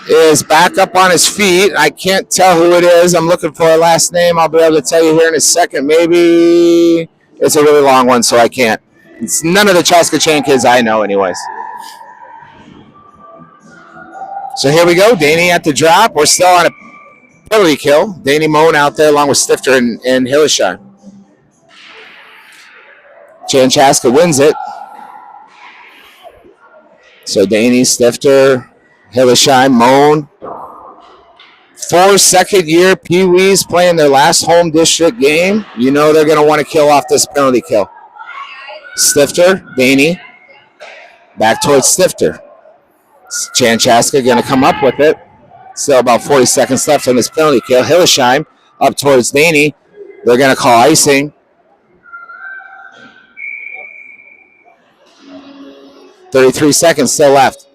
is back up on his feet. I can't tell who it is. I'm looking for a last name. I'll be able to tell you here in a second. Maybe it's a really long one, so I can't. It's none of the Chaska-Chan kids I know anyways. So here we go. Danny at the drop. We're still on a penalty kill. Danny Moan out there along with Stifter and Hillesheim. Chanchaska wins it. So Danny, Stifter, Hillesheim, Moan. 4 second-year Pee-wees playing their last home district game. You know they're going to want to kill off this penalty kill. Stifter, Danny, back towards Stifter. Chanchaska going to come up with it. Still about 40 seconds left on this penalty kill. Hillesheim up towards Danny. They're going to call icing. 33 seconds still left.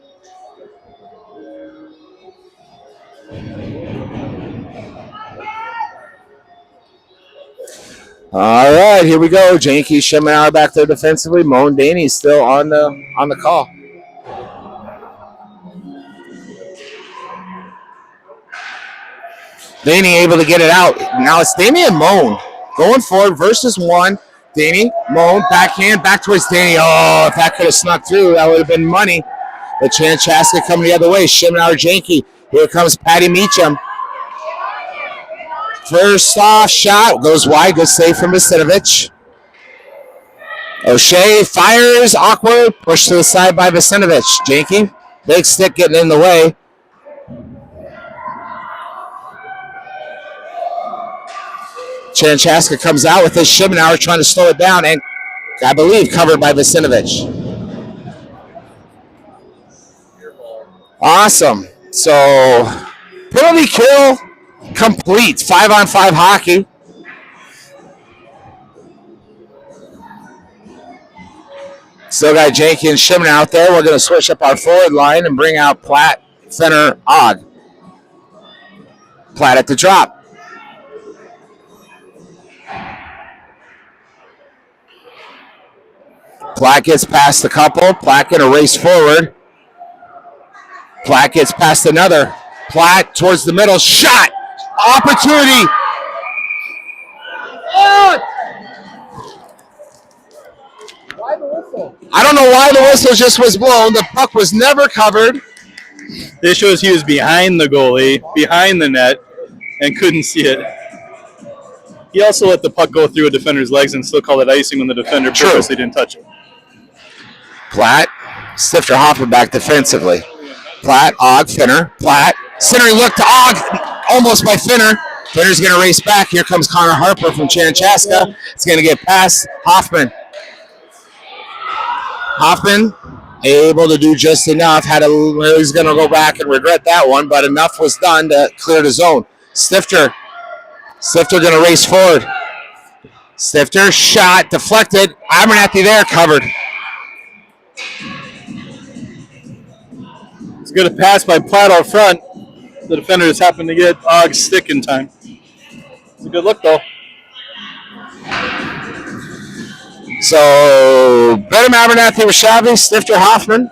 All right, here we go. Janky, Schemenauer back there defensively. Moan Danny still on the call. Danny able to get it out. Now it's Danny and Moan going forward versus one. Danny, Moan, backhand, back towards Danny. Oh, if that could have snuck through, that would have been money. But Chanchaska coming the other way. Schemenauer, Janky. Here comes Patty Meacham. First off shot goes wide. Good save from Vacinovich. O'Shea fires. Awkward. Pushed to the side by Vacinovich. Janky. Big stick getting in the way. Chanchaska comes out with his Schemenauer trying to slow it down, and I believe covered by Vacinovich. Awesome. So penalty kill complete. 5-on-5 hockey. Still got Janky and Schemenauer out there. We're going to switch up our forward line and bring out Platt, Fenner, Ogg. Platt at the drop. Platt gets past a couple. Platt going to race forward. Platt gets past another. Platt towards the middle. Shot! Opportunity! Oh! Why the whistle? I don't know why the whistle just was blown. The puck was never covered. This shows he was behind the goalie, behind the net, and couldn't see it. He also let the puck go through a defender's legs and still called it icing when the defender purposely didn't touch it. Platt, Stifter hopping back defensively. Platt, Ogg, Finner, Platt. Centering look to Ogg, almost by Finner. Finner's going to race back. Here comes Connor Harper from Chanchaska. It's going to get past Hoffman. Hoffman able to do just enough. He's going to go back and regret that one, but enough was done to clear the zone. Stifter going to race forward. Stifter shot, deflected. Abernathy there, covered. It's good a pass by Platt out front. The defender just happened to get Ogg's stick in time. It's a good look, though. So, Benham, Abernathy, Rashavi, Stifter, Hoffman.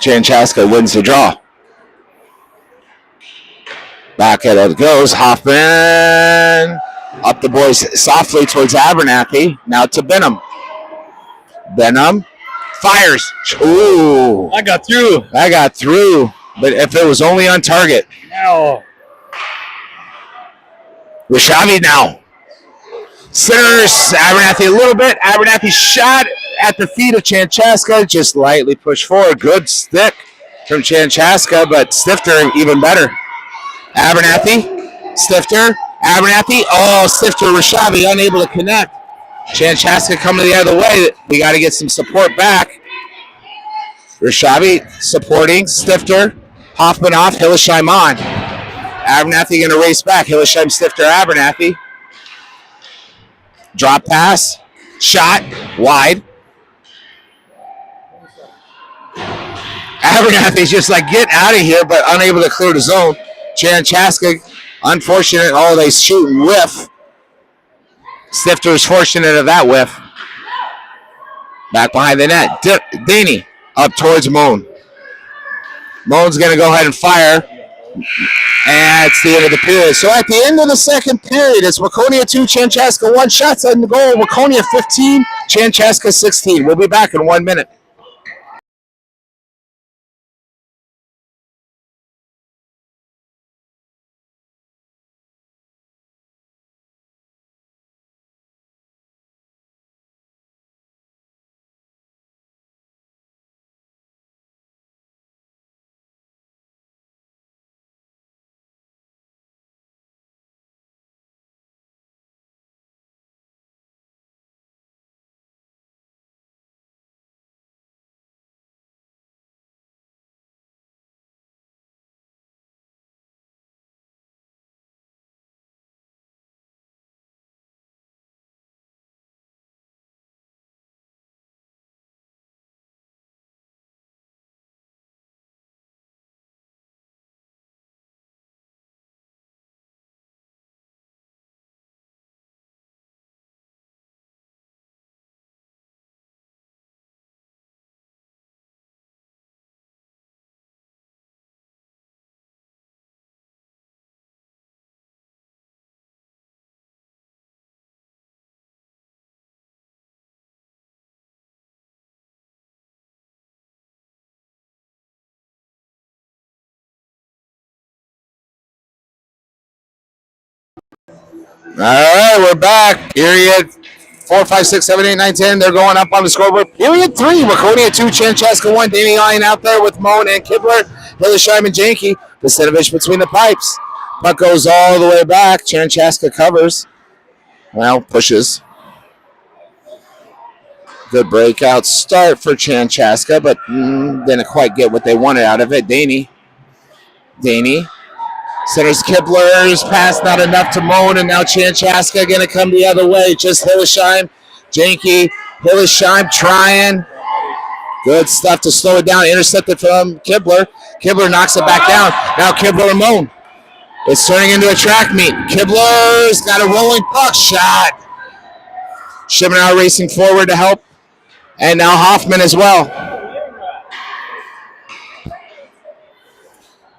Chanchaska wins the draw. Back at it goes. Hoffman Up the boys softly towards Abernathy. Now to Benham. Benham fires. Ooh. I got through. That got through. But if it was only on target. No. Rishavi now. Centers Abernathy a little bit. Abernathy shot at the feet of Chanchaska. Just lightly pushed forward. Good stick from Chanchaska, but Stifter even better. Abernathy. Stifter. Abernathy. Oh, Stifter. Rishavi unable to connect. Chanchaska coming the other way. We got to get some support back. Rishavi supporting. Stifter. Hoffman off. Hillesheim on. Abernathy going to race back. Hillesheim, Stifter, Abernathy. Drop pass. Shot. Wide. Abernathy's just like, get out of here, but unable to clear the zone. Chanchaska, unfortunate. Oh, they shoot and whiff. Stifter is fortunate of that whiff. Back behind the net. Daney up towards Moan. Moan's going to go ahead and fire. And it's the end of the period. So at the end of the second period, it's Waconia 2, Chanchaska 1. Shots on the goal. Waconia 15, Chanchaska 16. We'll be back in 1 minute. All right, we're back. Period 4, 5, 6, 7, 8, 9, 10. They're going up on the scoreboard. Period 3, Waconia 2, Chanchaska 1. Danny Line out there with Moan and Kibler. Hillesheim and Janke. Vacinovich between the pipes. Puck goes all the way back. Chanchaska covers. Well, pushes. Good breakout start for Chanchaska, but didn't quite get what they wanted out of it. Daney. Centers Kibler's pass, not enough to Moan, and now Chanchaska going to come the other way. Just Hillesheim, Janke, Hillesheim trying. Good stuff to slow it down. Intercepted from Kibler. Kibler knocks it back down. Now Kibler and Moan. It's turning into a track meet. Kibler's got a rolling puck shot. Shimenauer racing forward to help. And now Hoffman as well.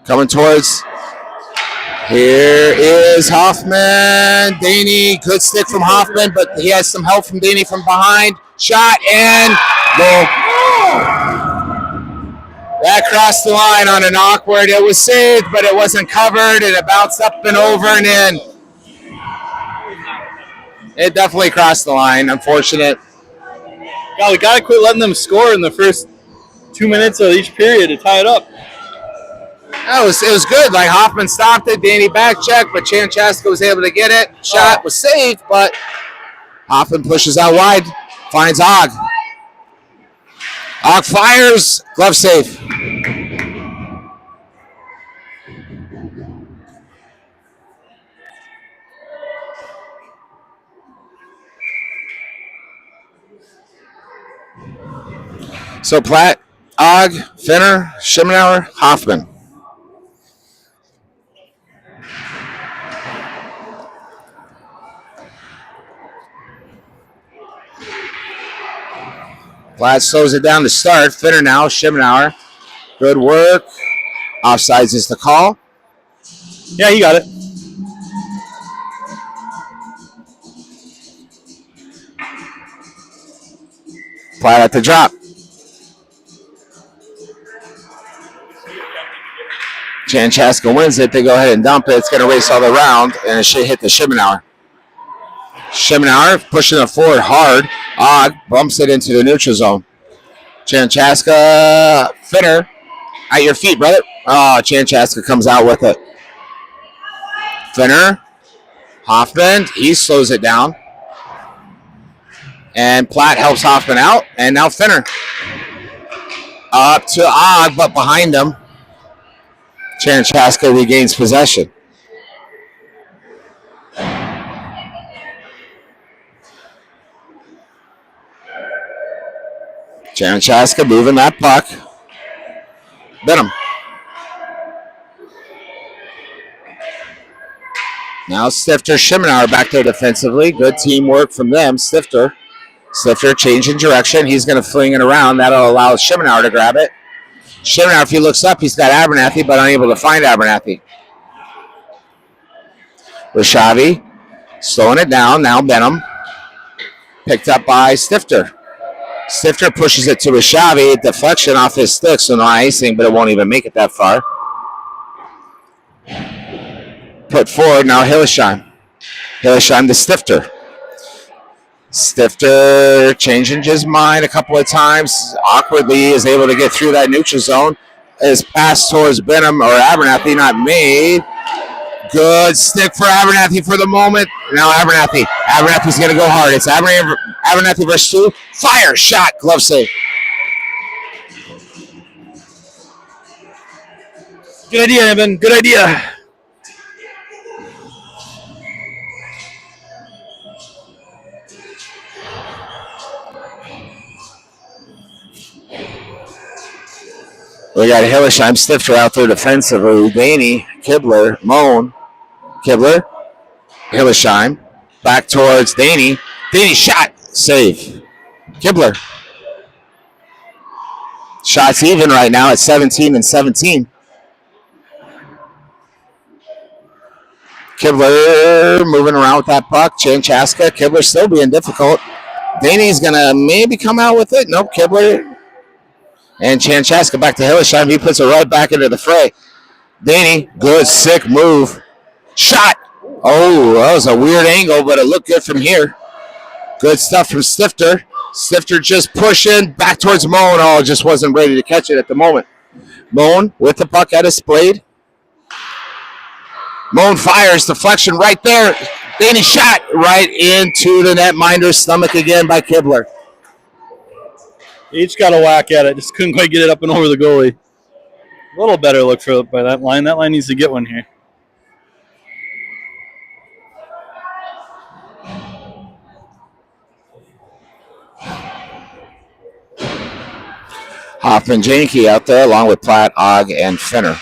Coming towards. Here is Hoffman. Daney, good stick from Hoffman, but he has some help from Daney from behind. Shot and goal. That crossed the line on an awkward. It was saved, but it wasn't covered, and it bounced up and over and in. It definitely crossed the line. Unfortunate. God, we gotta quit letting them score in the first 2 minutes of each period to tie it up. It was good. Like Hoffman stopped it, Danny back checked, but Chanchaska was able to get it. Shot was saved, but Hoffman pushes out wide, finds Og. Og fires, glove save. So Platt, Og, Finner, Shimenauer, Hoffman. Platt slows it down to start. Finner now, Shimenauer. Good work. Offsides is the call. Yeah, he got it. Platt at the drop. Chanchaska wins it. They go ahead and dump it. It's going to race all around, and it should hit the Shimenauer. Shimenauer pushing it forward hard. Og bumps it into the neutral zone. Chanchaska, Finner, at your feet, brother. Oh, Chanchaska comes out with it. Finner, Hoffman, he slows it down. And Platt helps Hoffman out, and now Finner. Up to Og, but behind him. Chanchaska regains possession. Chanchaska moving that puck. Benham. Now Stifter, Shimenauer back there defensively. Good teamwork from them. Stifter changing direction. He's going to fling it around. That'll allow Shimenauer to grab it. Shimenauer, if he looks up, he's got Abernathy, but unable to find Abernathy. Rashavi slowing it down. Now Benham. Picked up by Stifter. Stifter pushes it to Rashavi. Deflection off his stick, so no icing, but it won't even make it that far. Put forward. Now Hillesheim. Hillesheim to Stifter. Stifter changing his mind a couple of times. Awkwardly is able to get through that neutral zone. His pass towards Benham or Abernathy not made. Good stick for Abernathy for the moment. Now Abernathy's going to go hard. It's Abernathy versus 2. Fire shot. Glove save. Good idea, Evan. Good idea. We got Hillesheim, Stifter out there defensively. Daney, Kibler, Moan. Kibler, Hillesheim, back towards Daney. Daney shot, save. Kibler. Shots even right now at 17-17. Kibler moving around with that puck. Chanchaska, Kibler still being difficult. Daney's going to maybe come out with it. Nope, Kibler. And Chanchaska back to Hillesheim. He puts it right back into the fray. Daney, good, sick move. Shot. Oh, that was a weird angle, but it looked good from here. Good stuff from Stifter. Stifter just pushing back towards Moan. Oh, just wasn't ready to catch it at the moment. Moan with the puck at his blade. Moan fires. Deflection right there. Daney shot right into the netminder's stomach again by Kibler. Each got a whack at it. Just couldn't quite get it up and over the goalie. A little better look by that line. That line needs to get one here. Hoffman, Janke out there along with Platt, Og, and Finner.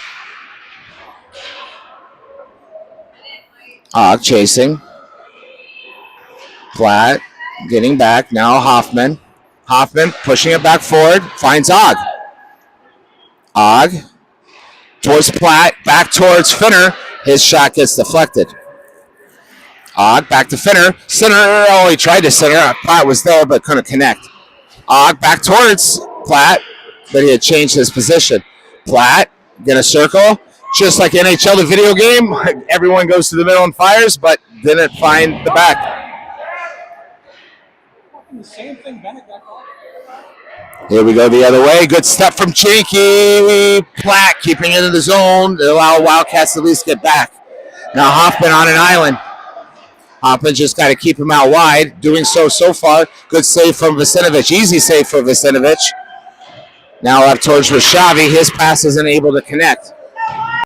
Og chasing. Platt getting back. Now Hoffman. Hoffman pushing it back forward. Finds Og. Og towards Platt. Back towards Finner. His shot gets deflected. Og back to Finner. Center. Oh, he tried to center. Platt was there but couldn't connect. Og back towards Platt, but he had changed his position. Platt gonna circle. Just like NHL, the video game, everyone goes to the middle and fires, but didn't find the back. The same thing Bennett got caught. Here we go the other way. Good step from Chinky. Platt keeping it in the zone to allow Wildcats to at least get back. Now Hoffman on an island. Hoffman just got to keep him out wide. Doing so far. Good save from Vacinovich. Easy save for Vacinovich. Now up towards Rashavi. His pass isn't able to connect.